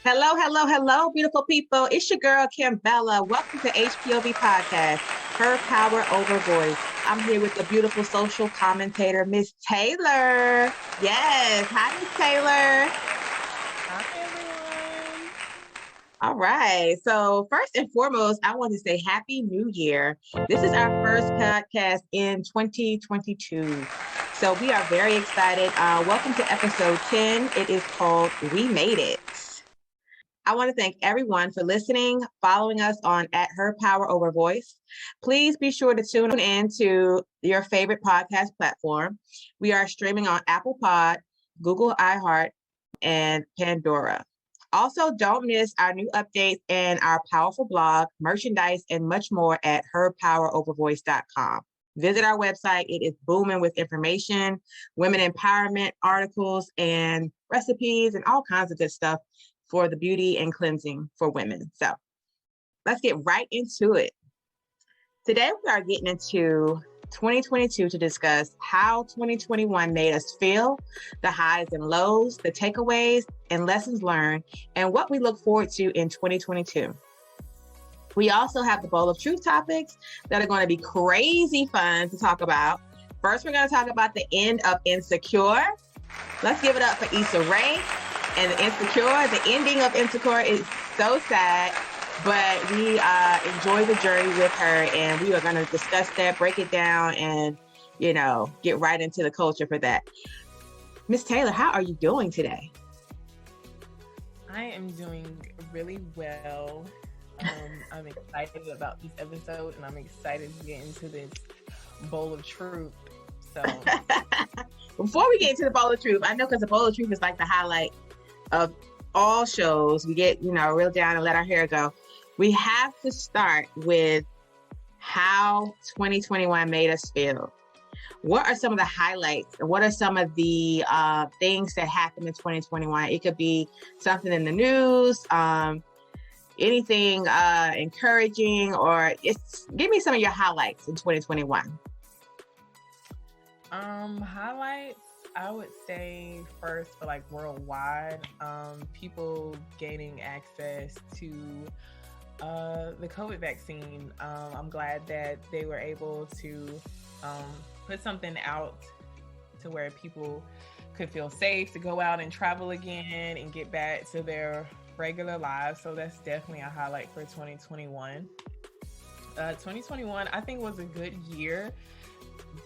Hello, hello, hello, beautiful people. It's your girl, Kim Bella. Welcome to HPOV Podcast, Her Power Over Voice. I'm here with the beautiful social commentator, Miss Taylor. Yes. Hi, Miss Taylor. Hi, everyone. All right. So first and foremost, I want to say Happy New Year. This is our first podcast in 2022. So we are very excited. Welcome to episode 10. It is called We Made It. I want to thank everyone for listening, following us on at Her Power Over Voice. Please be sure to tune in to your favorite podcast platform. We are streaming on Apple Pod, Google iHeart, and Pandora. Also, don't miss our new updates and our powerful blog, merchandise, and much more at herpowerovervoice.com. Visit our website. It is booming with information, women empowerment articles, and recipes, and all kinds of good stuff for the beauty and cleansing for women. So let's get right into it. Today, we are getting into 2022 to discuss how 2021 made us feel, the highs and lows, the takeaways and lessons learned, and what we look forward to in 2022. We also have the bowl of truth topics that are going to be crazy fun to talk about. First, we're going to talk about the end of Insecure. Let's give it up for Issa Rae. And the Insecure, the ending of Insecure is so sad, but we enjoy the journey with her, and we are going to discuss that, break it down, and, get right into the culture for that. Miss Taylor, how are you doing today? I am doing really well. I'm excited about this episode, and I'm excited to get into this bowl of truth. So, before we get into the bowl of truth, I know because the bowl of truth is like the highlight of all shows. We get, real down and let our hair go. We have to start with how 2021 made us feel. What are some of the highlights? What are some of the things that happened in 2021? It could be something in the news, anything encouraging, or give me some of your highlights in 2021. Highlights, I would say first for like worldwide, people gaining access to the COVID vaccine. I'm glad that they were able to put something out to where people could feel safe to go out and travel again and get back to their regular lives. So that's definitely a highlight for 2021. 2021, I think, was a good year.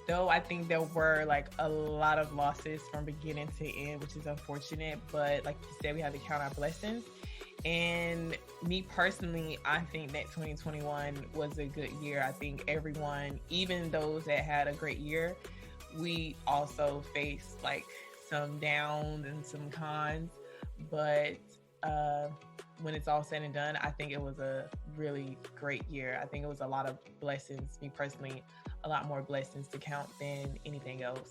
Though I think there were like a lot of losses from beginning to end, which is unfortunate. But like you said, we have to count our blessings. And me personally, I think that 2021 was a good year. I think everyone, even those that had a great year, we also faced like some downs and some cons. But when it's all said and done, I think it was a really great year. I think it was a lot of blessings. Me personally, a lot more blessings to count than anything else.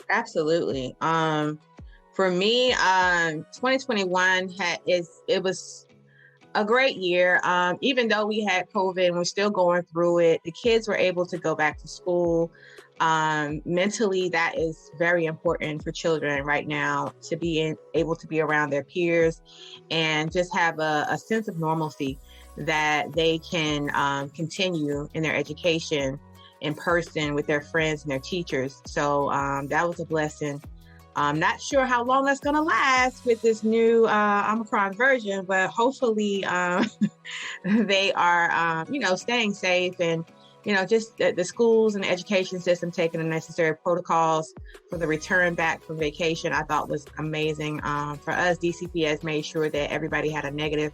Absolutely. For me, 2021 it was a great year. Even though we had COVID and we're still going through it, the kids were able to go back to school. Mentally, that is very important for children right now, to be able to be around their peers and just have a sense of normalcy that they can continue in their education in person with their friends and their teachers. So that was a blessing. I'm not sure how long that's going to last with this new Omicron version, but hopefully they are, staying safe, and, just the schools and the education system taking the necessary protocols for the return back from vacation. I thought was amazing. For us, DCPS made sure that everybody had a negative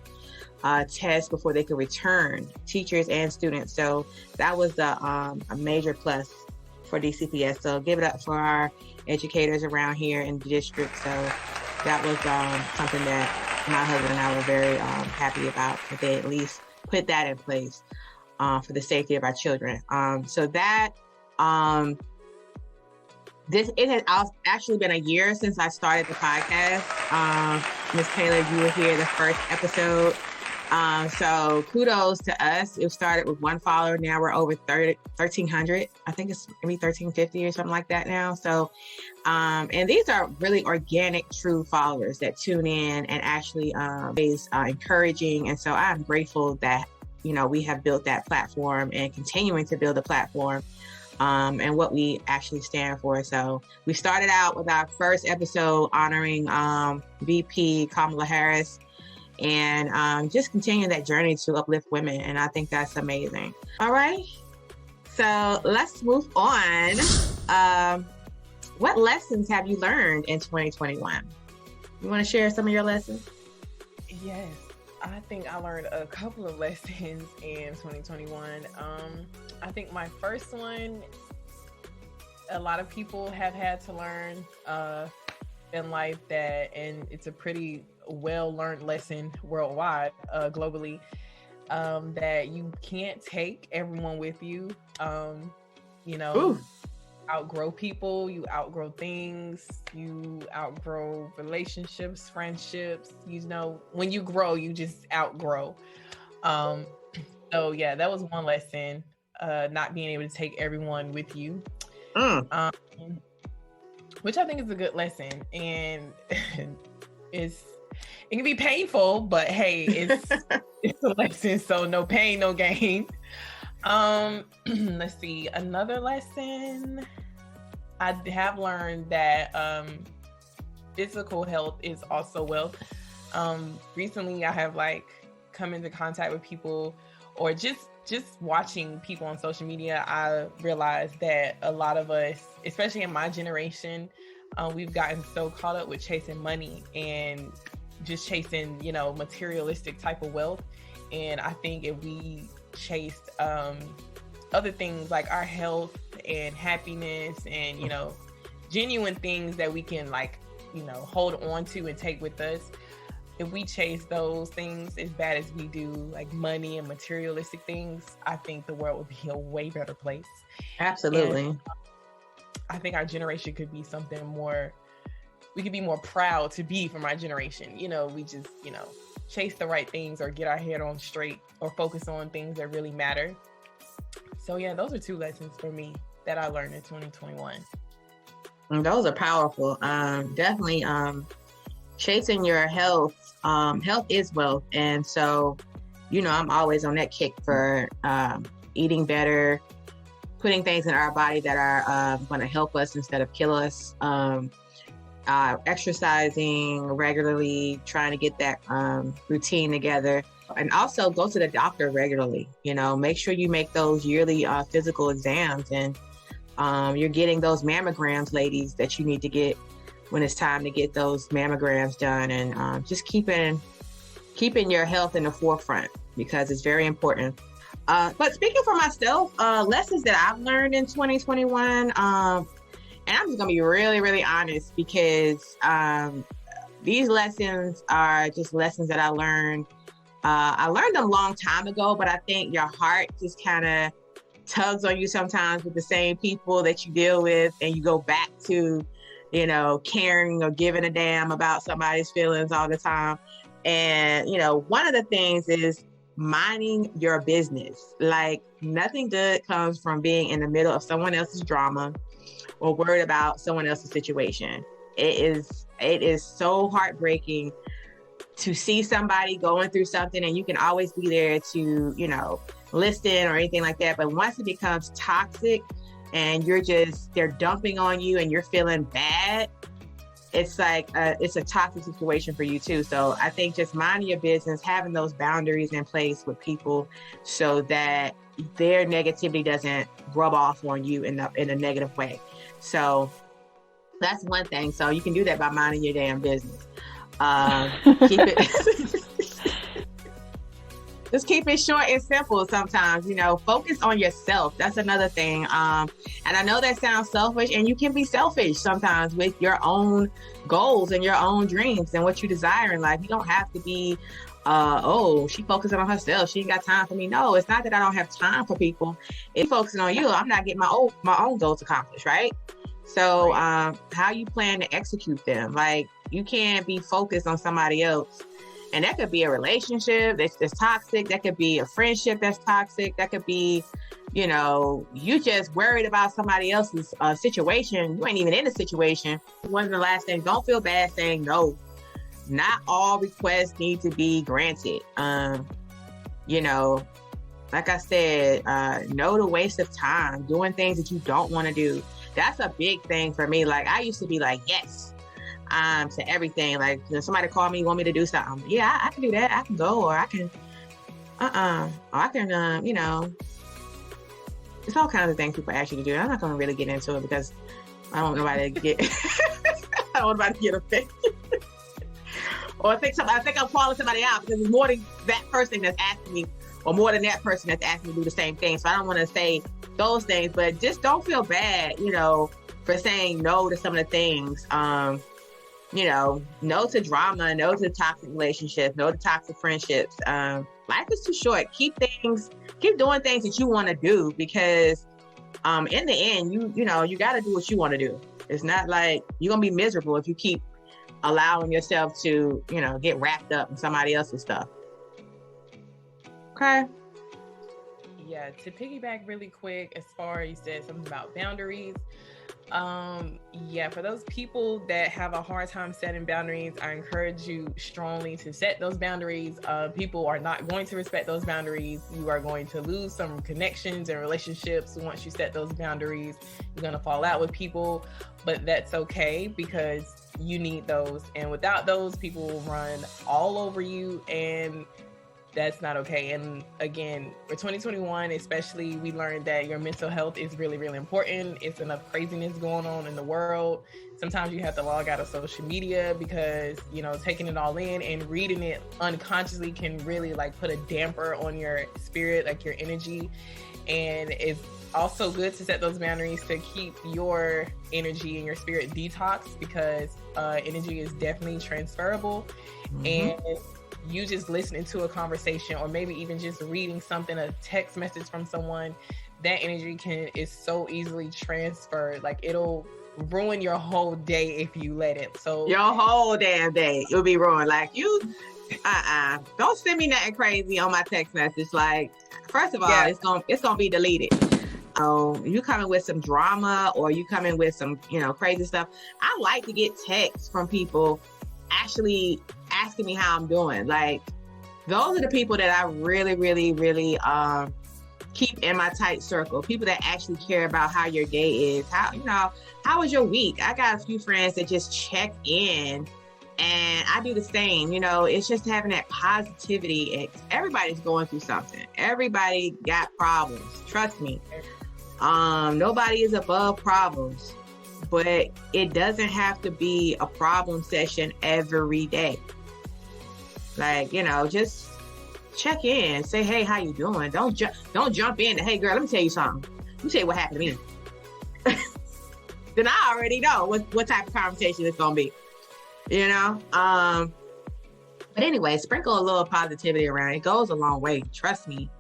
test before they could return, teachers and students. So that was a major plus for DCPS. So give it up for our educators around here in the district. So that was something that my husband and I were very happy about, that they at least put that in place for the safety of our children. So that it has actually been a year since I started the podcast. Ms. Taylor, you were here the first episode. So kudos to us. It started with 1 follower. Now we're over 1,300. I think it's maybe 1,350 or something like that now. So, and these are really organic, true followers that tune in and actually is encouraging. And so I'm grateful that, we have built that platform and continuing to build a platform and what we actually stand for. So we started out with our first episode honoring VP Kamala Harris, and just continue that journey to uplift women. And I think that's amazing. All right. So let's move on. What lessons have you learned in 2021? You want to share some of your lessons? Yes. I think I learned a couple of lessons in 2021. I think my first one, a lot of people have had to learn in life and it's a pretty well-learned lesson worldwide, globally, that you can't take everyone with you. Ooh. Outgrow people, you outgrow things, you outgrow relationships, friendships. When you grow, you just outgrow. So yeah, that was one lesson, not being able to take everyone with you. Which I think is a good lesson, and it can be painful, but hey, it's a lesson, so no pain, no gain. Let's see, another lesson I have learned that physical health is also wealth. Recently I have come into contact with people, or just watching people on social media, I realized that a lot of us, especially in my generation, we've gotten so caught up with chasing money and just chasing, materialistic type of wealth. And I think if we chased other things like our health and happiness and, genuine things that we can hold on to and take with us, if we chase those things as bad as we do, like money and materialistic things, I think the world would be a way better place. Absolutely. And I think our generation could be something more, we could be more proud to be from our generation. We just, chase the right things or get our head on straight or focus on things that really matter. So yeah, those are 2 lessons for me that I learned in 2021. Those are powerful. Definitely chasing your health. Health is wealth. And so, I'm always on that kick for eating better, putting things in our body that are going to help us instead of kill us, exercising regularly, trying to get that routine together, and also go to the doctor regularly. Make sure you make those yearly physical exams, and you're getting those mammograms, ladies, that you need to get when it's time to get those mammograms done, and just keeping your health in the forefront, because it's very important. But speaking for myself, lessons that I've learned in 2021, and I'm just going to be really, really honest, because these lessons are just lessons that I learned. I learned them a long time ago, but I think your heart just kind of tugs on you sometimes with the same people that you deal with, and you go back to, caring or giving a damn about somebody's feelings all the time. And, one of the things is minding your business. Like, nothing good comes from being in the middle of someone else's drama or worried about someone else's situation. It is so heartbreaking to see somebody going through something, and you can always be there to, listen or anything like that. But once it becomes toxic and they're dumping on you and you're feeling bad, it's like it's a toxic situation for you too. So I think just minding your business, having those boundaries in place with people so that their negativity doesn't rub off on you in a negative way. So that's one thing. So you can do that by minding your damn business. Keep it just keep it short and simple sometimes, focus on yourself. That's another thing. And I know that sounds selfish, and you can be selfish sometimes with your own goals and your own dreams and what you desire in life. You don't have to be, she focusing on herself, she ain't got time for me. No, it's not that I don't have time for people. It's focusing on you. I'm not getting my own goals accomplished, right? So how you plan to execute them? Like, you can't be focused on somebody else And that could be a relationship that's toxic. That could be a friendship that's toxic. That could be, you just worried about somebody else's situation. You ain't even in the situation. One of the last things, don't feel bad saying no. Not all requests need to be granted. Like I said, no to waste of time, doing things that you don't want to do. That's a big thing for me. Like, I used to be like, yes, to everything. Like, somebody call me, want me to do something. Yeah, I can do that. I can go, or I can, or I can, it's all kinds of things people ask you to do. I'm not going to really get into it because I don't want nobody to get, I don't want nobody to get offended. Or I think I'm calling somebody out because it's more than that person that's asking me, or more than that person that's asking me to do the same thing. So I don't want to say those things, but just don't feel bad, for saying no to some of the things. No to drama, no to toxic relationships, no to toxic friendships. Life is too short. Keep doing things that you want to do, because in the end, you got to do what you want to do. It's not like you're going to be miserable if you keep allowing yourself to, get wrapped up in somebody else's stuff. Okay. Yeah, to piggyback really quick, as far as you said something about boundaries. For those people that have a hard time setting boundaries, I encourage you strongly to set those boundaries. People are not going to respect those boundaries. You are going to lose some connections and relationships once you set those boundaries. You're going to fall out with people, but that's okay, because you need those. And without those, people will run all over you, and that's not okay. And again, for 2021, especially, we learned that your mental health is really, really important. It's enough craziness going on in the world. Sometimes you have to log out of social media because, taking it all in and reading it unconsciously can really put a damper on your spirit, your energy. And it's also good to set those boundaries to keep your energy and your spirit detoxed, because energy is definitely transferable. Mm-hmm. And you just listening to a conversation, or maybe even just reading something, a text message from someone, that energy is so easily transferred. It'll ruin your whole day if you let it. So your whole damn day, it'll be ruined. Don't send me nothing crazy on my text message. First of all, it's gonna be deleted. You coming with some drama, or you coming with some, crazy stuff. I like to get texts from people actually asking me how I'm doing. Those are the people that I really, really, really keep in my tight circle. People that actually care about how your day is. How was your week? I got a few friends that just check in, and I do the same. It's just having that positivity. Everybody's going through something. Everybody got problems. Trust me. Nobody is above problems. But it doesn't have to be a problem session every day. Just check in, say, hey, how you doing? Don't jump in. Hey, girl, let me tell you something. Let me tell you what happened to me. Then I already know what type of conversation it's gonna be. But anyway, sprinkle a little positivity around. It goes a long way. Trust me.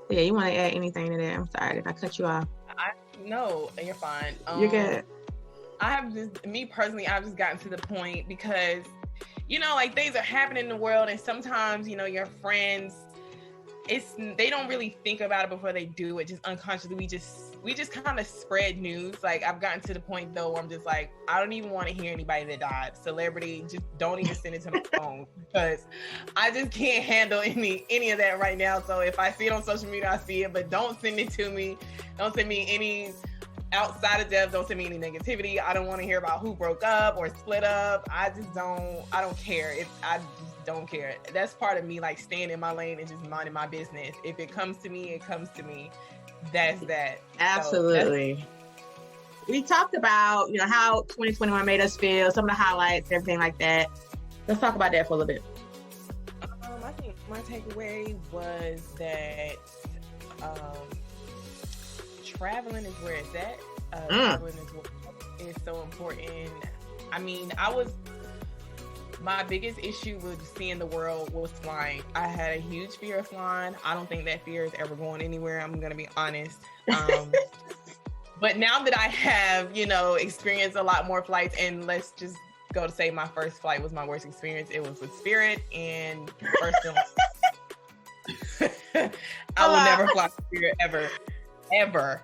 Yeah, you want to add anything to that? I'm sorry if I cut you off. No, you're fine. You're good. I've just gotten to the point because, things are happening in the world, and sometimes, your friends, they don't really think about it before they do it. Just unconsciously, we just kind of spread news. I've gotten to the point though where I'm just I don't even want to hear anybody that died. Celebrity, just don't even send it to my phone, because I just can't handle any of that right now. So if I see it on social media, I see it, but don't send it to me. Don't send me any outside of death. Don't send me any negativity. I don't want to hear about who broke up or split up. I don't care. I just don't care. That's part of me, staying in my lane and just minding my business. If it comes to me, it comes to me. That's that. Absolutely. We talked about, how 2021 made us feel, some of the highlights, everything like that. Let's talk about that for a little bit. I think my takeaway was that traveling is where it's at. Traveling is so important. My biggest issue with seeing the world was flying. I had a huge fear of flying. I don't think that fear is ever going anywhere. I'm going to be honest. But now that I have, experienced a lot more flights, and let's just go to say my first flight was my worst experience. It was with Spirit and first film. I will never fly Spirit ever.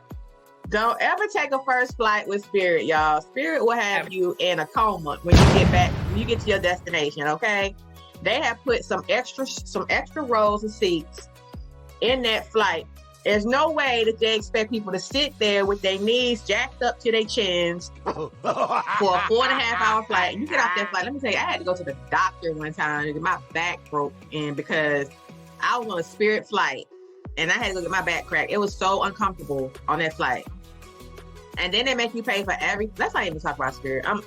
Don't ever take a first flight with Spirit, y'all. Spirit will have you in a coma when you get to your destination, okay? They have put some extra rows of seats in that flight. There's no way that they expect people to sit there with their knees jacked up to their chins for a 4.5 hour flight. And you get off that flight. Let me tell you, I had to go to the doctor one time and my back broke in because I was on a Spirit flight and I had to go get my back cracked. It was so uncomfortable on that flight. And then they make you pay for let's not even talk about Spirit. I'm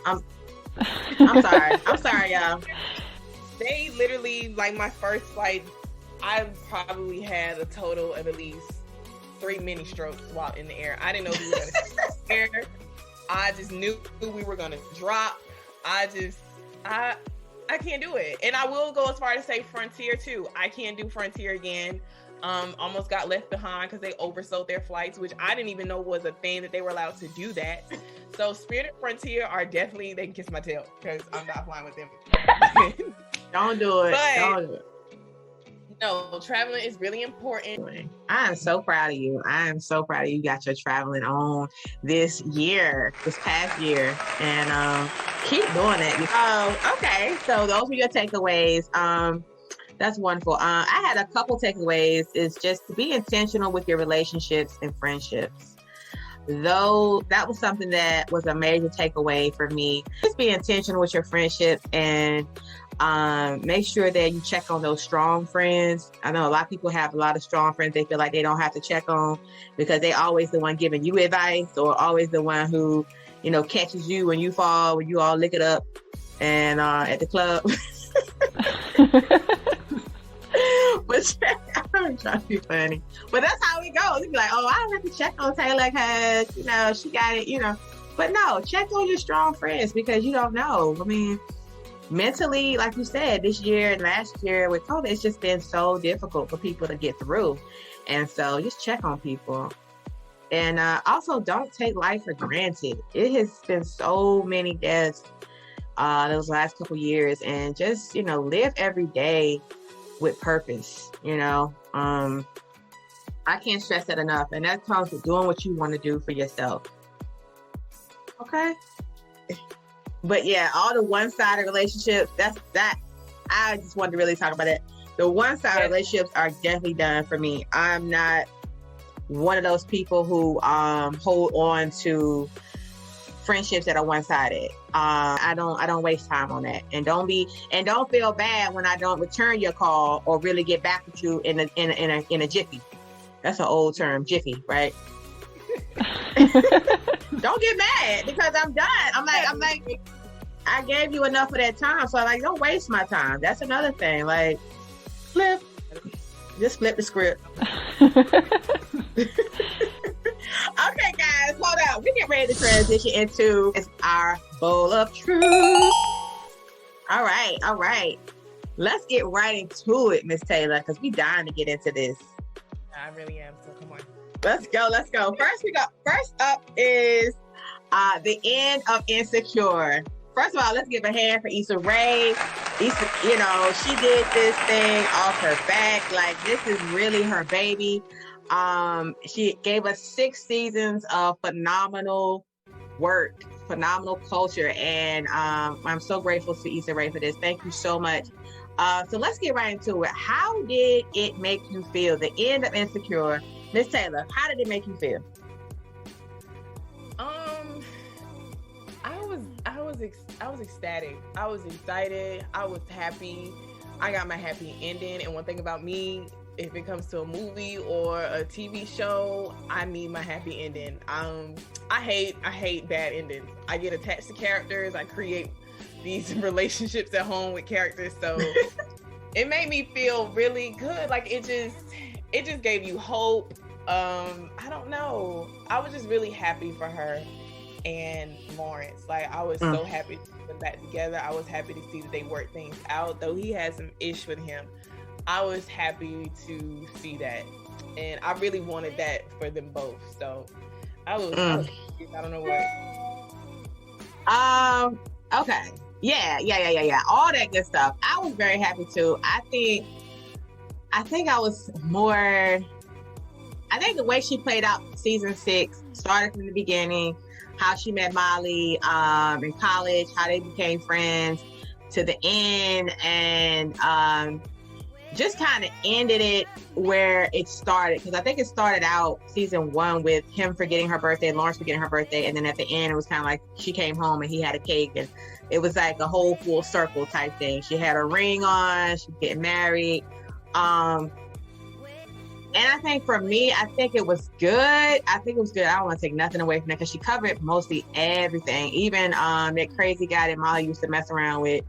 sorry. I'm sorry, y'all. They literally, like my first flight, I probably had a total of at least 3 mini strokes while in the air. I didn't know we were going to air. I just knew we were going to drop. I can't do it. And I will go as far as say Frontier too. I can't do Frontier again. Almost got left behind because they oversold their flights, which I didn't even know was a thing that they were allowed to do that. So Spirit and Frontier are definitely, they can kiss my tail because I'm not flying with them. Don't do it. Don't do it. No, traveling is really important. I am so proud of you. You got your traveling on this past year. And keep doing it. Okay, so those were your takeaways. That's wonderful. I had a couple takeaways. Is just to be intentional with your relationships and friendships. Though that was something that was a major takeaway for me. Just be intentional with your friendships and make sure that you check on those strong friends. I know a lot of people have a lot of strong friends they feel like they don't have to check on because they always the one giving you advice or always the one who, catches you when you fall, when you all lick it up and at the club. But I'm trying to be funny. But that's how it goes. You be like, I don't have to check on Taylor because, she got it, But no, check on your strong friends because you don't know. I mean, mentally, like you said, this year and last year with COVID, it's just been so difficult for people to get through. And so just check on people. And also don't take life for granted. It has been so many deaths those last couple years, and just, live every day with purpose, I can't stress that enough. And that comes with doing what you want to do for yourself. Okay. But yeah, all the one-sided relationships, I just wanted to really talk about it. The one-sided relationships are definitely done for me. I'm not one of those people who hold on to friendships that are one-sided. I don't waste time on that. And don't feel bad when I don't return your call or really get back with you in a jiffy. That's an old term, jiffy, right? Don't get mad because I'm done. I'm like, I gave you enough of that time, so don't waste my time. That's another thing. Like, just flip the script. Okay, guys, hold on. We get ready to transition into our bowl of truth. All right. Let's get right into it, Miss Taylor, because we dying to get into this. I really am. So come on. Let's go. First up is the end of Insecure. First of all, let's give a hand for Issa Rae. Issa, she did this thing off her back. Like, this is really her baby. She gave us 6 seasons of phenomenal work, phenomenal culture, and I'm so grateful to Issa Rae for this. Thank you so much. So let's get right into it. How did it make you feel? The end of Insecure. Miss Taylor, how did it make you feel? I was ecstatic. I was excited. I was happy. I got my happy ending. And one thing about me, if it comes to a movie or a TV show, I need my happy ending. I hate bad endings. I get attached to characters. I create these relationships at home with characters. So it made me feel really good. Like it just gave you hope. I don't know. I was just really happy for her and Lawrence. Like, I was so happy to put them back together. I was happy to see that they worked things out, though he had some ish with him. I was happy to see that, and I really wanted that for them both. So I was I don't know what. Okay. Yeah. All that good stuff. I was very happy too. I think I was more. I think the way she played out season 6 started from the beginning, how she met Molly in college, how they became friends to the end, and just kind of ended it where it started. Because I think it started out season 1 with him forgetting her birthday, Lawrence forgetting her birthday, and then at the end it was kind of like she came home and he had a cake, and it was like a whole full circle type thing. She had her ring on, she was getting married. And I think for me, I think it was good. I don't want to take nothing away from it because she covered mostly everything. Even that crazy guy that Molly used to mess around with,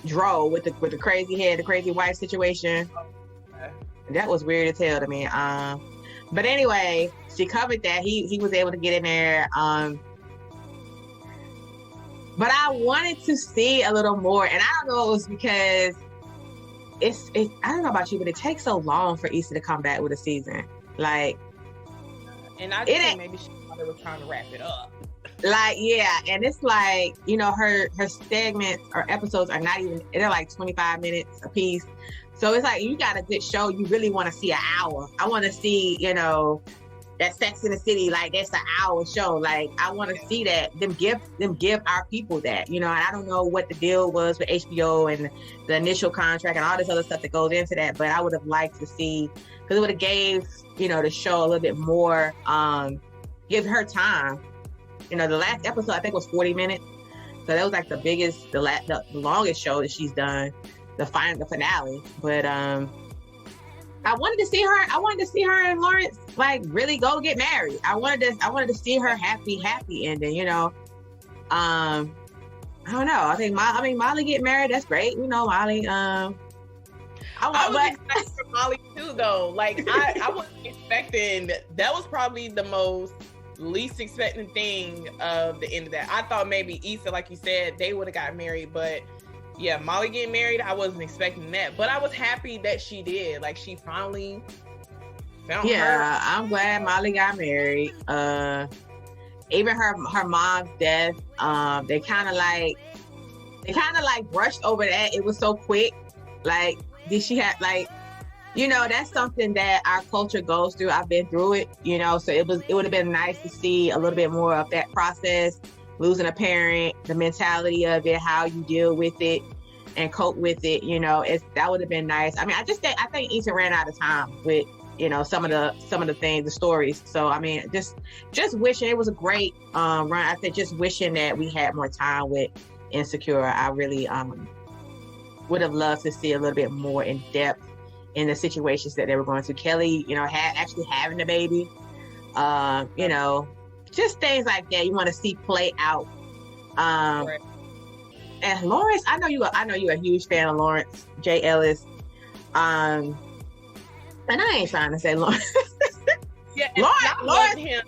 Dro, with the crazy head, the crazy wife situation. That was weird as hell to me. But anyway, she covered that. He was able to get in there. But I wanted to see a little more, and I don't know if it was because I don't know about you, but it takes so long for Issa to come back with a season. Like, and I just think maybe she was trying to wrap it up. Like, yeah, and it's like, you know, her segments or episodes are not even, they're like 25 minutes a piece. So it's like, you got a good show, you really want to see an hour. I want to see, you know, that Sex in the City, like that's an hour show. Like, I want to see that, them give our people that, you know. And I don't know what the deal was with HBO and the initial contract and all this other stuff that goes into that, but I would have liked to see, because it would have gave, you know, the show a little bit more, give her time. You know, the last episode I think was 40 minutes, so that was like the biggest, the longest show that she's done, the finale. But I wanted to see her and Lawrence like really go get married. I wanted to see her happy ending, you know. I don't know. I think Molly get married, that's great. You know, Molly. I was excited for Molly too, though. Like I wasn't expecting. That was probably the most least expecting thing of the end of that. I thought maybe Issa, like you said, they would have got married, but yeah, Molly getting married, I wasn't expecting that. But I was happy that she did. Like, she finally found her. I'm glad Molly got married. Even her mom's death, they kind of like brushed over that. It was so quick. Like, did she have, like, you know, that's something that our culture goes through. I've been through it, you know, so it would have been nice to see a little bit more of that process, losing a parent, the mentality of it, how you deal with it and cope with it, you know. That would have been nice. I mean, I think Issa ran out of time with, you know, some of the things, the stories. So I mean, just wishing, it was a great run. I said just wishing that we had more time with Insecure. I really would have loved to see a little bit more in depth in the situations that they were going through. Kelly, you know, actually having the baby, you know, just things like that you want to see play out. Right. And Lawrence, I know you're a huge fan of Lawrence J. Ellis. And I ain't trying to say Lawrence. Yeah, Lawrence him.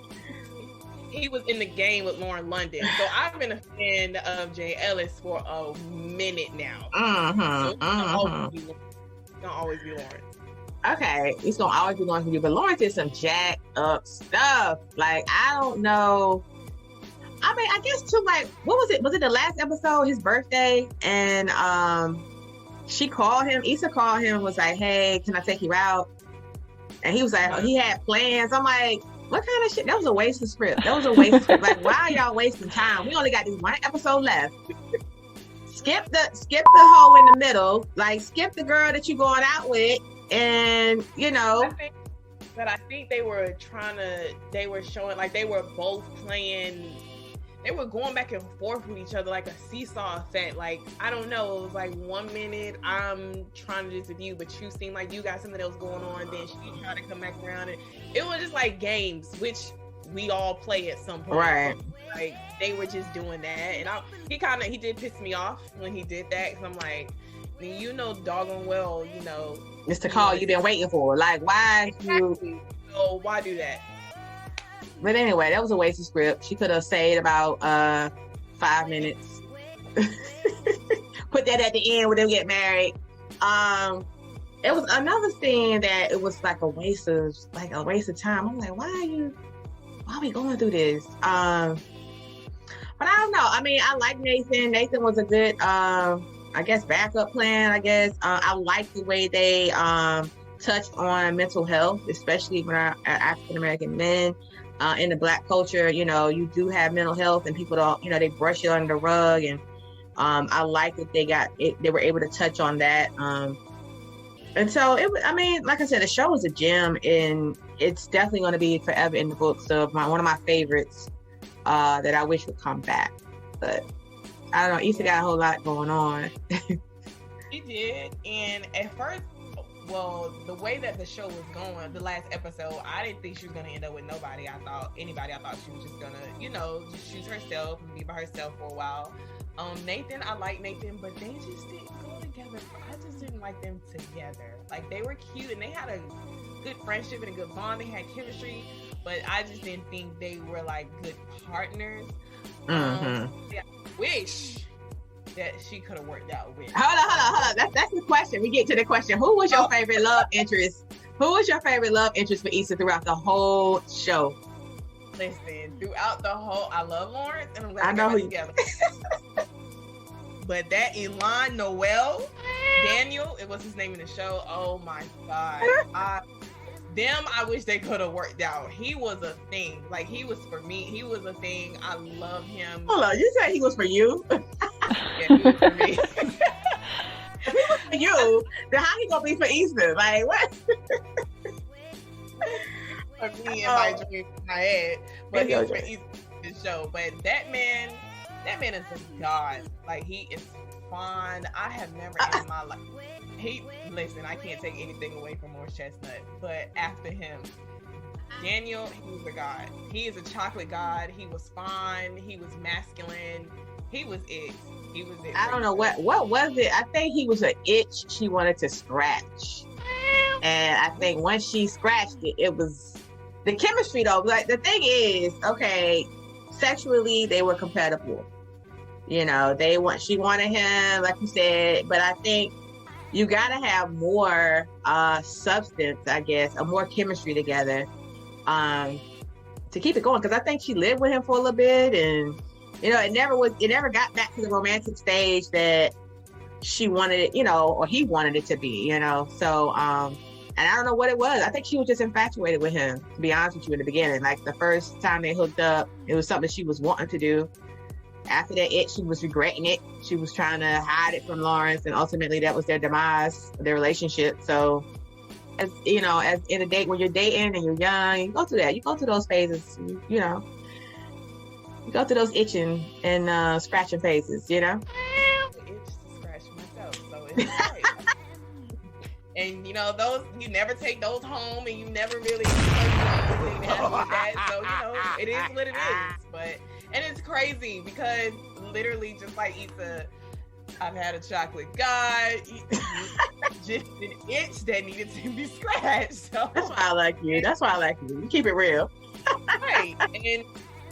He was in the game with Lauren London. So I've been a fan of J. Ellis for a minute now. So it's gonna always be Lawrence. Okay, it's gonna always be Lawrence for you, but Lawrence did some jacked up stuff. Like, I don't know. I mean, I guess too, like, what was it? Was it the last episode, his birthday? And Issa called him and was like, hey, can I take you out? And he was like, he had plans. I'm like, what kind of shit? That was a waste of script. Like, why are y'all wasting time? We only got this one episode left. Skip the hoe in the middle. Like, skip the girl that you going out with. And, you know. I think they were showing, like, they were both playing, they were going back and forth with each other like a seesaw effect. Like, I don't know, it was like 1 minute I'm trying to do this with you, but you seem like you got something else going on, then she tried to come back around, and it was just like games, which we all play at some point. Right. Like, they were just doing that, and he did piss me off when he did that, because I'm like, you know doggone well, you know, it's the call you've been waiting for. Like, why exactly. So why do that? But anyway, that was a waste of script. She could have saved about 5 minutes. Put that at the end when they get married. It was another thing that it was like a waste of time. I'm like, why are we going through this? But I don't know. I mean, I like Nathan. Nathan was a good, I guess, backup plan, I guess. I like the way they touched on mental health, especially when African-American men in the Black culture, you know, you do have mental health and people don't, you know, they brush it under the rug. And I like that they were able to touch on that. And so I mean, like I said, the show was a gem, and it's definitely going to be forever in the books of one of my favorites that I wish would come back. But I don't know, Issa got a whole lot going on. She did, and at first, well, the way that the show was going, the last episode, I didn't think she was going to end up with nobody. I thought she was just going to, you know, just choose herself and be by herself for a while. Nathan, I like Nathan, but they just didn't go together. I just didn't like them together. Like, they were cute and they had a good friendship and a good bond. They had chemistry, but I just didn't think they were like good partners. I wish that she could have worked out with. Hold on. That's the question. We get to the question. Who was your favorite love interest? Who was your favorite love interest for Issa throughout the whole show? Listen, throughout the whole, I love Lawrence, and I'm glad I know who together. But that Elon Noel, Daniel, it was his name in the show. Oh my God. I wish they could have worked out. He was a thing. Like, he was for me. He was a thing. I love him. Hold on, you said he was for you? Yeah, he was for me. If he was for you, then how he gonna be for Issa? Like, what? For me and my dream in my head. But he was for Issa in the show. But that man is a god. Like, he is fun. I have never in my life. Listen, I can't take anything away from Morris Chestnut, but after him, Daniel, he was a god. He is a chocolate god. He was fine. He was masculine. He was it. I don't know what was it. I think he was an itch she wanted to scratch. And I think once she scratched it, it was the chemistry though. Like, the thing is, okay, sexually they were compatible. You know, she wanted him, like you said, but I think you gotta have more substance, I guess, or more chemistry together to keep it going. Because I think she lived with him for a little bit, and you know, it never got back to the romantic stage that she wanted it, you know, or he wanted it to be, you know. So, and I don't know what it was. I think she was just infatuated with him, to be honest with you, in the beginning. Like, the first time they hooked up, it was something she was wanting to do. After that, she was regretting it. She was trying to hide it from Lawrence, and ultimately that was their demise, their relationship. So, as you know, as in a date, when you're dating and you're young, you go through that. You go through those phases, you know. You go through those itching and scratching phases, you know. I itch to scratch myself, so it's right. And you know, those, you never take those home, and you never really anything to happen with that. So, you know, it is what it is. But, and it's crazy because literally, just like Issa, I've had a chocolate god, just an itch that needed to be scratched. So that's why I like you. You keep it real. Right. And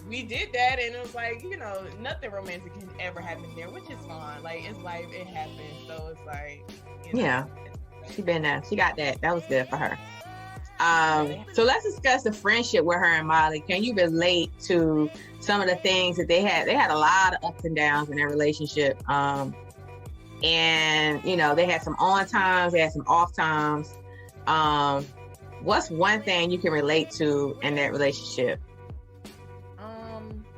we did that, and it was like, you know, nothing romantic can ever happen there, which is fine. Like, it's life, it happens. So it's like, you know, yeah, she been there. She got that. That was good for her. So let's discuss the friendship with her and Molly. Can you relate to some of the things that they had? They had a lot of ups and downs in their relationship. And, you know, they had some on times, they had some off times. What's one thing you can relate to in that relationship?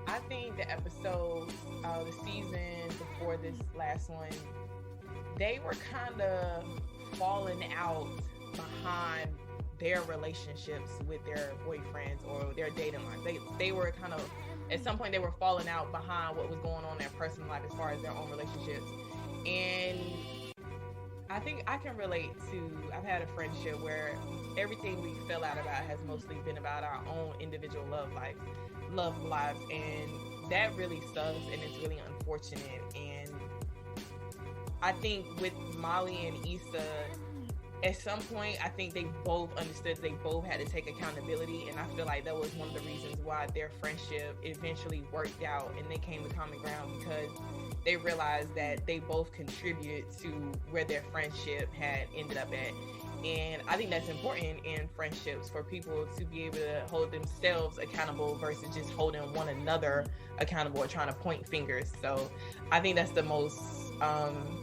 I think the episodes, the season before this last one, they were kind of falling out behind their relationships with their boyfriends or their dating life. They were kind of, at some point they were falling out behind what was going on in their personal life as far as their own relationships. And I think I can relate to, I've had a friendship where everything we fell out about has mostly been about our own individual love lives, and that really sucks, and it's really unfortunate. And I think with Molly and Issa, at some point, I think they both understood they both had to take accountability, and I feel like that was one of the reasons why their friendship eventually worked out and they came to common ground, because they realized that they both contributed to where their friendship had ended up at. And I think that's important in friendships for people to be able to hold themselves accountable versus just holding one another accountable or trying to point fingers. So I think that's the most,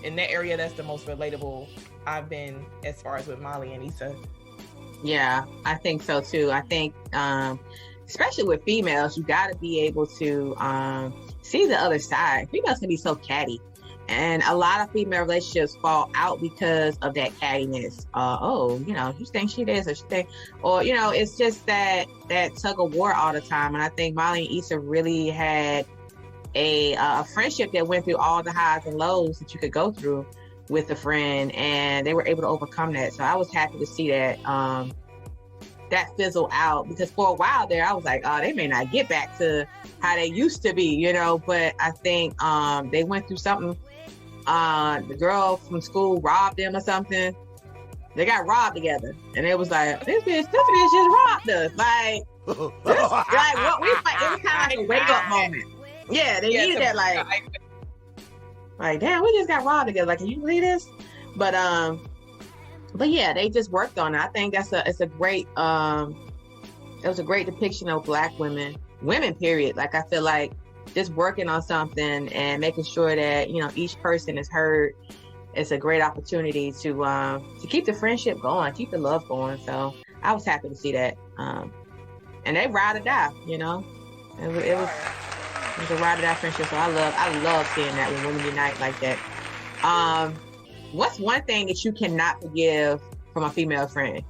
in that area, that's the most relatable I've been as far as with Molly and Issa. Yeah, I think so too. I think, especially with females, you got to be able to see the other side. Females can be so catty. And a lot of female relationships fall out because of that cattiness. You think she this, or she think, or, it's just that tug of war all the time. And I think Molly and Issa really had a friendship that went through all the highs and lows that you could go through with a friend, and they were able to overcome that. So I was happy to see that that fizzle out, because for a while there, I was like, oh, they may not get back to how they used to be, but I think they went through something. The girl from school robbed them or something. They got robbed together, and it was like, this bitch just robbed us. Like, what we like, it was kind of like a wake up moment. Yeah, they needed that, like, damn, we just got robbed together. Like, can you believe this? But yeah, they just worked on it. I think it was a great depiction of Black women, period. Like, I feel like just working on something and making sure that, each person is heard. It's a great opportunity to keep the friendship going, keep the love going. So I was happy to see that. And they ride or die, It was a ride or die friendship. So I love seeing that when women unite like that. What's one thing that you cannot forgive from a female friend?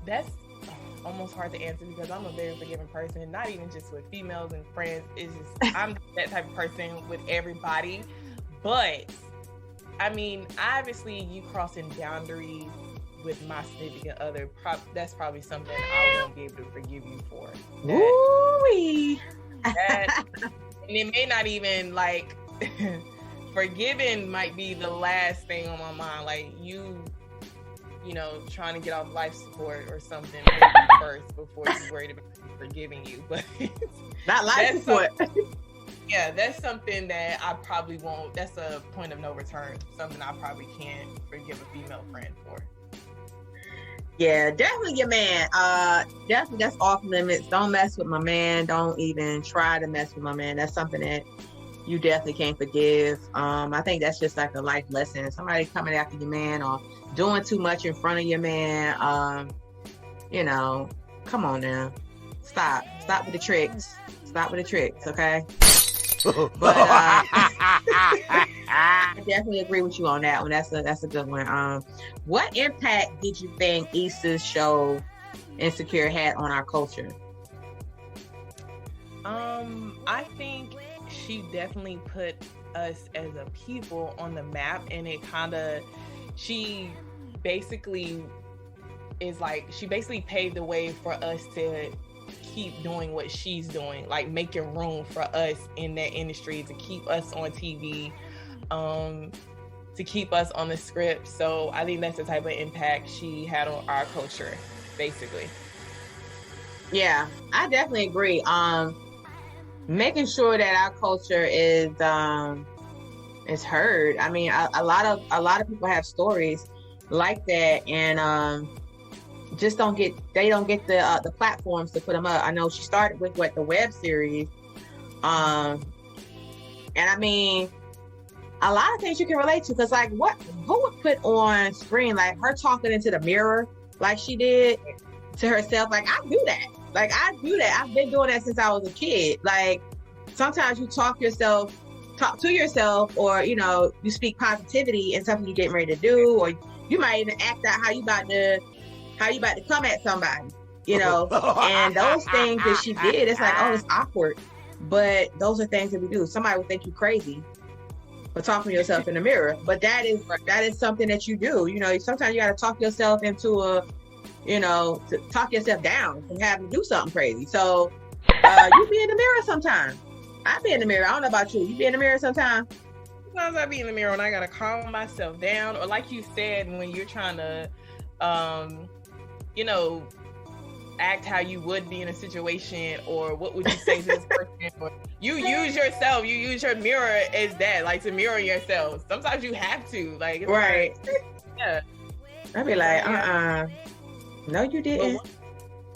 That's almost hard to answer, because I'm a very forgiving person, not even just with females and friends. It's just, I'm that type of person with everybody. But I mean, obviously you crossing boundaries with my significant other, that's probably something I won't be able to forgive you for. Ooh-wee. And it may not even, like, forgiving might be the last thing on my mind. Like, you trying to get off life support or something maybe first before you're worried about forgiving you. But not life support. Yeah, that's something that I probably won't. That's a point of no return. Something I probably can't forgive a female friend for. Yeah, definitely your man. Definitely that's off limits. Don't mess with my man. Don't even try to mess with my man. That's something that you definitely can't forgive. I think that's just like a life lesson. Somebody coming after your man or doing too much in front of your man. Come on now. Stop with the tricks. Stop with the tricks, okay? But I definitely agree with you on that one. That's a good one. What impact did you think Issa's show Insecure had on our culture? I think she definitely put us as a people on the map, and she basically paved the way for us to keep doing what she's doing, like making room for us in that industry, to keep us on TV, to keep us on the script. So I think that's the type of impact she had on our culture, basically. Yeah, I definitely agree. Making sure that our culture is heard. I mean, a lot of people have stories like that, and just don't get the platforms to put them up. I know she started with the web series, and I mean, a lot of things you can relate to, because like who would put on screen like her talking into the mirror like she did to herself? Like, I do that. I've been doing that since I was a kid. Like, sometimes you talk to yourself, or you speak positivity in something you're getting ready to do, or you might even act out how you about to come at somebody, and those things that she did, it's like, oh, it's awkward, but those are things that we do. Somebody would think you crazy for talking to yourself in the mirror, but that is something that you do. Sometimes you got to talk yourself into to talk yourself down from having to do something crazy. So you be in the mirror sometimes. I be in the mirror. I don't know about you. You be in the mirror sometimes? Sometimes I be in the mirror and I gotta calm myself down, or like you said, when you're trying to act how you would be in a situation, or what would you say to this person, or you use yourself, you use your mirror as that, like to mirror yourself. Sometimes you have to, like, it's right. like, yeah. I'd be like, no, you didn't.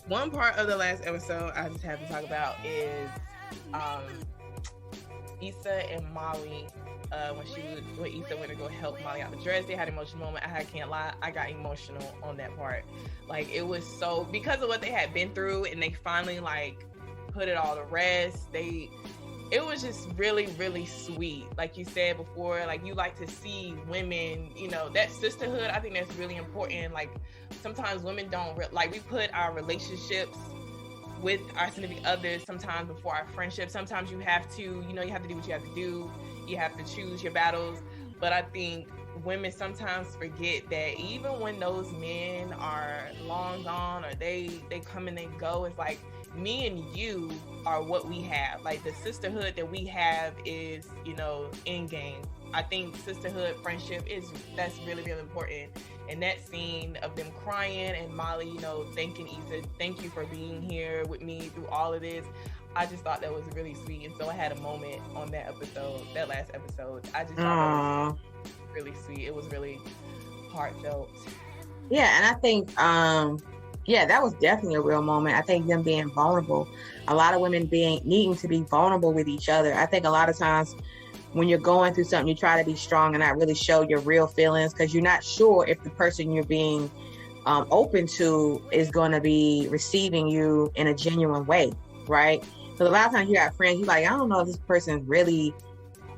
One part of the last episode I just have to talk about is Issa and Molly. When Issa went to go help Molly out the dress, they had an emotional moment. I can't lie, I got emotional on that part. Like, it was so, because of what they had been through, and they finally like put it all to rest. It was just really, really sweet. Like you said before, like, you like to see women, you know, that sisterhood. I think that's really important. Like, sometimes women don't like, we put our relationships with our significant others sometimes before our friendships. Sometimes you have to, you know, you have to do what you have to do. You have to choose your battles. But I think women sometimes forget that even when those men are long gone, or they come and they go, it's like, me and you are what we have. Like, the sisterhood that we have is, you know, in game. I think sisterhood, friendship that's really, really important. And that scene of them crying and Molly, you know, thanking Issa, thank you for being here with me through all of this. I just thought that was really sweet. And so I had a moment on that episode, that last episode. I just thought that was really sweet. It was really heartfelt. Yeah, and I think, that was definitely a real moment. I think them being vulnerable, a lot of women needing to be vulnerable with each other. I think a lot of times when you're going through something, you try to be strong and not really show your real feelings, because you're not sure if the person you're being open to is going to be receiving you in a genuine way, right? So a lot of times you got friends, you're like, I don't know if this person is really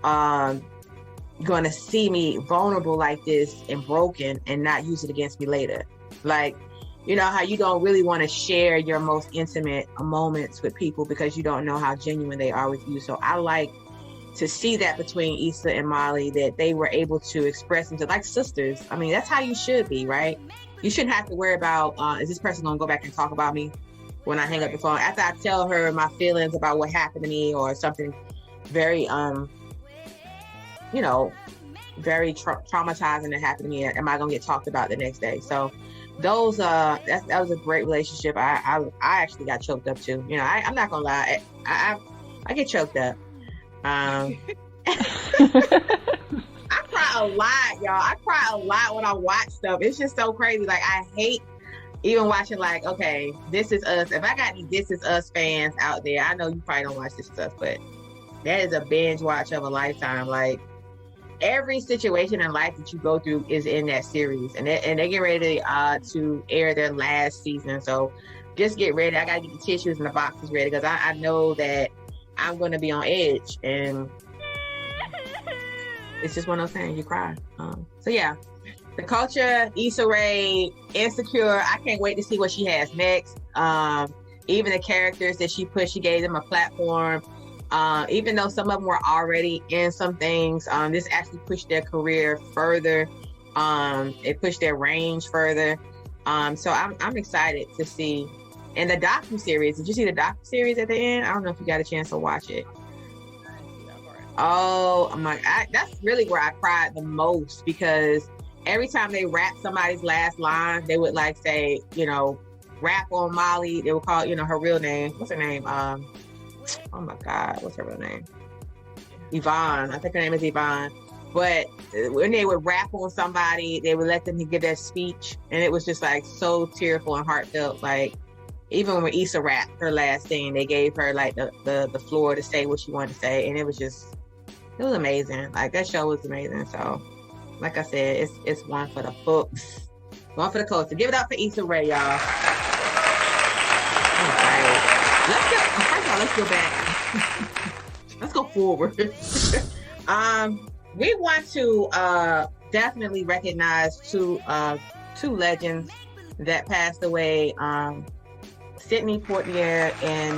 going to see me vulnerable like this and broken and not use it against me later. Like, you know how you don't really want to share your most intimate moments with people because you don't know how genuine they are with you. So I like to see that between Issa and Molly, that they were able to express themselves like sisters. I mean, that's how you should be, right? You shouldn't have to worry about, is this person going to go back and talk about me when I hang up the phone? After I tell her my feelings about what happened to me, or something very, very traumatizing that happened to me, am I going to get talked about the next day? So those, that was a great relationship. I actually got choked up too. You know, I'm not going to lie. I get choked up. I cry a lot, y'all. I cry a lot when I watch stuff. It's just so crazy. Like, I hate even watching, like, okay, This Is Us. If I got any This Is Us fans out there, I know you probably don't watch this stuff, but that is a binge watch of a lifetime. Like, every situation in life that you go through is in that series, and they get ready to air their last season. So just get ready. I gotta get the tissues and the boxes ready, because I know that I'm going to be on edge, and it's just one of those things, you cry. So yeah, the culture, Issa Rae, Insecure. I can't wait to see what she has next. Even the characters that she put, she gave them a platform. Even though some of them were already in some things, this actually pushed their career further. It pushed their range further. So I'm excited to see. And the docuseries, did you see the docuseries at the end? I don't know if you got a chance to watch it. Oh my God, that's really where I cried the most, because every time they rap somebody's last line, they would like say, you know, rap on Molly. They would call, you know, her real name. What's her name? Oh my God, what's her real name? Yvonne. I think her name is Yvonne. But when they would rap on somebody, they would let them give their speech. And it was just like so tearful and heartfelt. Like, even when Issa rapped her last thing, they gave her like the floor to say what she wanted to say. And it was amazing. Like, that show was amazing. So like I said, it's one for the books, one for the culture. Give it up for Issa Rae, y'all. All right. Let's go back. Let's go forward. We want to definitely recognize two legends that passed away. Sidney Poitier and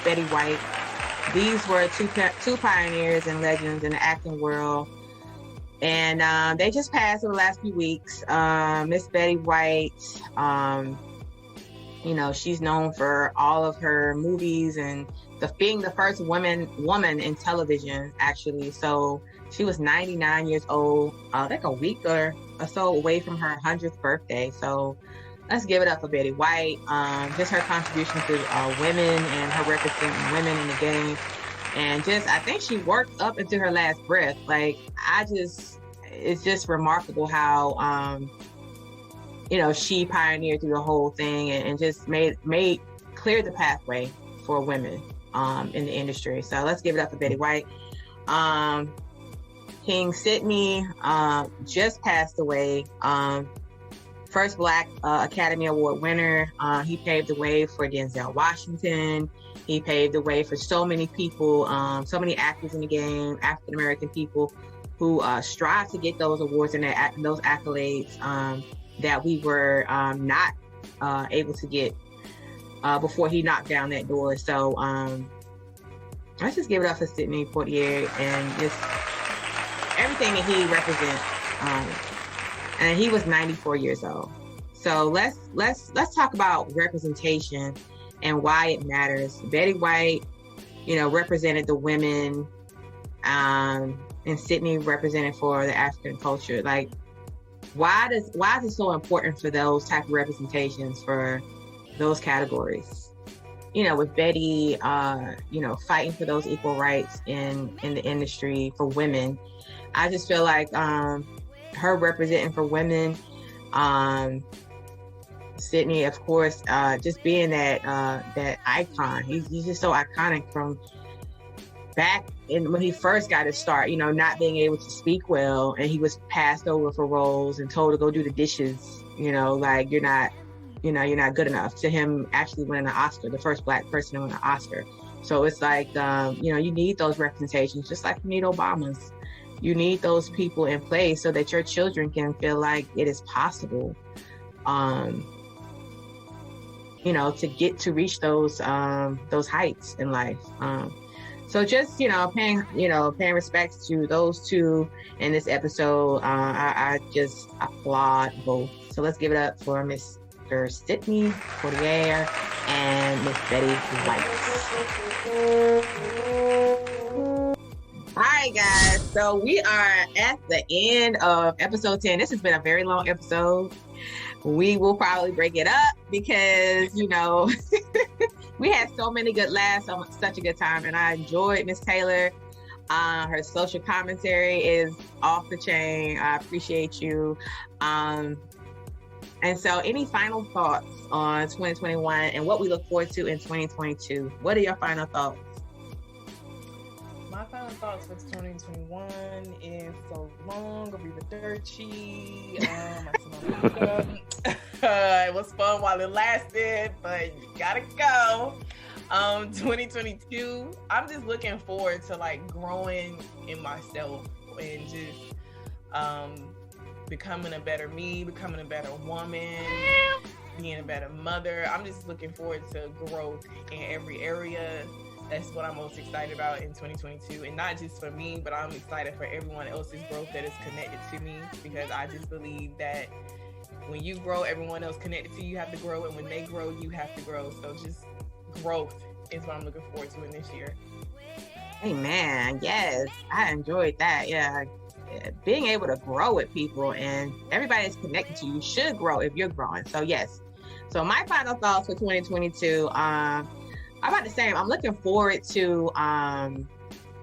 Betty White. These were two pioneers and legends in the acting world. And they just passed in the last few weeks. Miss Betty White, you know, she's known for all of her movies and being the first woman in television, actually. So she was 99 years old, like a week or so away from her 100th birthday. So let's give it up for Betty White. Just her contribution to women and her representing women in the game. And just, I think she worked up into her last breath. Like, it's just remarkable how, she pioneered through the whole thing and just made clear the pathway for women in the industry. So let's give it up for Betty White. King Sidney just passed away. First Black Academy Award winner. He paved the way for Denzel Washington. He paved the way for so many people, so many actors in the game, African American people who strive to get those awards and those accolades that we were not able to get before he knocked down that door. So let's just give it up for Sidney Poitier and just everything that he represents. And he was 94 years old. So let's talk about representation and why it matters. Betty White, represented the women, and Sidney represented for the African culture. Like, why is it so important for those type of representations for those categories? With Betty, fighting for those equal rights in the industry for women, I just feel like her representing for women, Sidney, of course, just being that icon. He's just so iconic from back when he first got his start, not being able to speak well, and he was passed over for roles and told to go do the dishes, like you're not good enough, to him actually winning an Oscar, the first Black person to win an Oscar. So it's like, you need those representations, just like you need Obama's. You need those people in place so that your children can feel like it is possible, to get to reach those heights in life. So just, paying respects to those two in this episode. I just applaud both. So let's give it up for Mr. Sidney Poitier and Miss Betty White. All right, guys. So we are at the end of episode 10. This has been a very long episode. We will probably break it up because, we had so many good laughs, such a good time. And I enjoyed Miss Taylor. Her social commentary is off the chain. I appreciate you. And so any final thoughts on 2021 and what we look forward to in 2022? What are your final thoughts? My final thoughts for 2021 is so long, gonna be the dirt sheet. It was fun while it lasted, but you gotta go. 2022, I'm just looking forward to like growing in myself and just becoming a better me, becoming a better woman, being a better mother. I'm just looking forward to growth in every area. That's what I'm most excited about in 2022. And not just for me, but I'm excited for everyone else's growth that is connected to me, because I just believe that when you grow, everyone else connected to you have to grow. And when they grow, you have to grow. So just growth is what I'm looking forward to in this year. Amen. Yes, I enjoyed that. Yeah. Being able to grow with people and everybody that's connected to you should grow if you're growing. So yes. So my final thoughts for 2022, I'm about the same. I'm looking forward to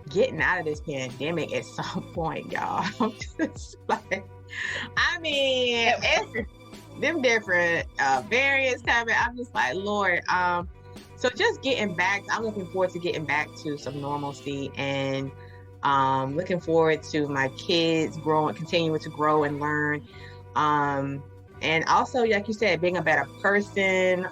getting out of this pandemic at some point, y'all. I'm just like, it's them different variants coming. I'm just like, Lord. So just getting back, I'm looking forward to getting back to some normalcy and looking forward to my kids continuing to grow and learn. And also, like you said, being a better person,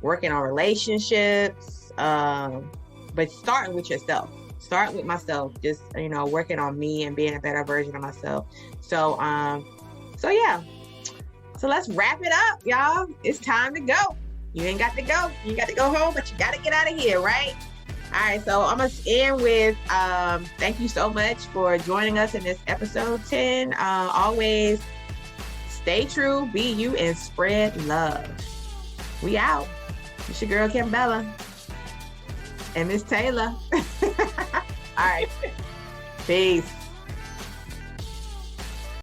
working on relationships, but starting with yourself. Start with myself, just, working on me and being a better version of myself. So yeah. So let's wrap it up, y'all. It's time to go. You ain't got to go. You got to go home, but you got to get out of here, right? All right, so I'm going to end with thank you so much for joining us in this episode 10. Always stay true, be you, and spread love. We out. It's your girl, Kim Bella. And Miss Taylor. All right. Peace.